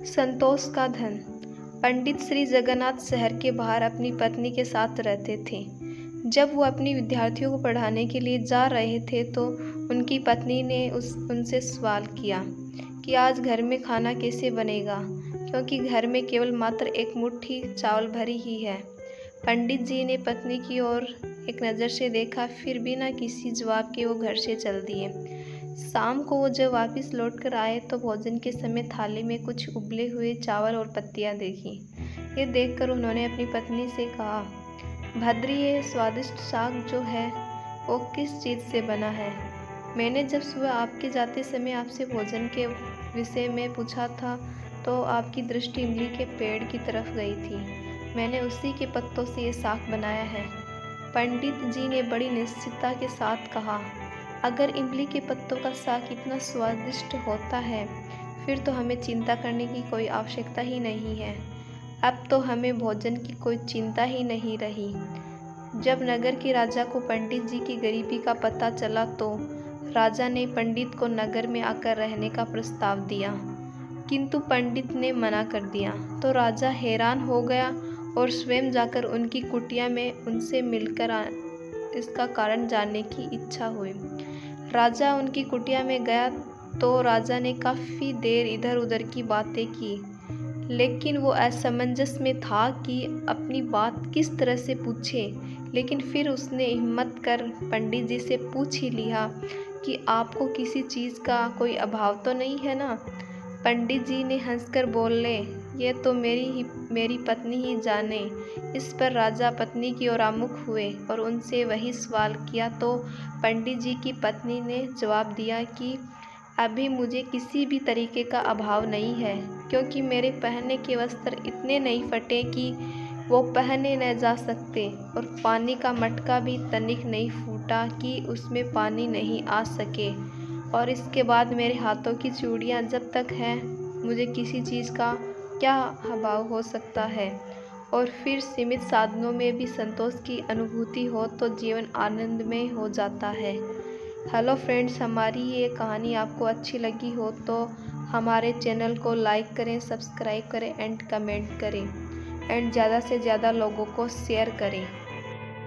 संतोष का धन। पंडित श्री जगन्नाथ शहर के बाहर अपनी पत्नी के साथ रहते थे। जब वो अपनी विद्यार्थियों को पढ़ाने के लिए जा रहे थे तो उनकी पत्नी ने उनसे सवाल किया कि आज घर में खाना कैसे बनेगा, क्योंकि घर में केवल मात्र एक मुट्ठी चावल भरी ही है। पंडित जी ने पत्नी की ओर एक नज़र से देखा, फिर बिना किसी जवाब के वो घर से चल दिए। शाम को वो जब वापस लौटकर आए तो भोजन के समय थाली में कुछ उबले हुए चावल और पत्तियां देखी। ये देखकर उन्होंने अपनी पत्नी से कहा, भद्री, ये स्वादिष्ट साग जो है वो किस चीज़ से बना है? मैंने जब सुबह आपके जाते समय आपसे भोजन के विषय में पूछा था तो आपकी दृष्टि इमली के पेड़ की तरफ गई थी। मैंने उसी के पत्तों से ये साग बनाया है। पंडित जी ने बड़ी निश्चितता के साथ कहा, अगर इमली के पत्तों का साग इतना स्वादिष्ट होता है फिर तो हमें चिंता करने की कोई आवश्यकता ही नहीं है। अब तो हमें भोजन की कोई चिंता ही नहीं रही। जब नगर के राजा को पंडित जी की गरीबी का पता चला तो राजा ने पंडित को नगर में आकर रहने का प्रस्ताव दिया, किंतु पंडित ने मना कर दिया। तो राजा हैरान हो गया और स्वयं जाकर उनकी कुटिया में उनसे मिलकर इसका कारण जानने की इच्छा हुई। राजा उनकी कुटिया में गया तो राजा ने काफ़ी देर इधर उधर की बातें की, लेकिन वो असमंजस में था कि अपनी बात किस तरह से पूछे। लेकिन फिर उसने हिम्मत कर पंडित जी से पूछ ही लिया कि आपको किसी चीज़ का कोई अभाव तो नहीं है ना? पंडित जी ने हंसकर बोले, ये तो मेरी पत्नी ही जाने। इस पर राजा पत्नी की ओर आमुख हुए और उनसे वही सवाल किया तो पंडित जी की पत्नी ने जवाब दिया कि अभी मुझे किसी भी तरीके का अभाव नहीं है, क्योंकि मेरे पहनने के वस्त्र इतने नहीं फटे कि वो पहने न जा सकते, और पानी का मटका भी तनिक नहीं फूटा कि उसमें पानी नहीं आ सके। और इसके बाद मेरे हाथों की चूड़ियाँ जब तक हैं, मुझे किसी चीज़ का क्या अभाव हो सकता है। और फिर सीमित साधनों में भी संतोष की अनुभूति हो तो जीवन आनंदमय हो जाता है। हेलो फ्रेंड्स, हमारी ये कहानी आपको अच्छी लगी हो तो हमारे चैनल को लाइक करें, सब्सक्राइब करें एंड कमेंट करें एंड ज़्यादा से ज़्यादा लोगों को शेयर करें।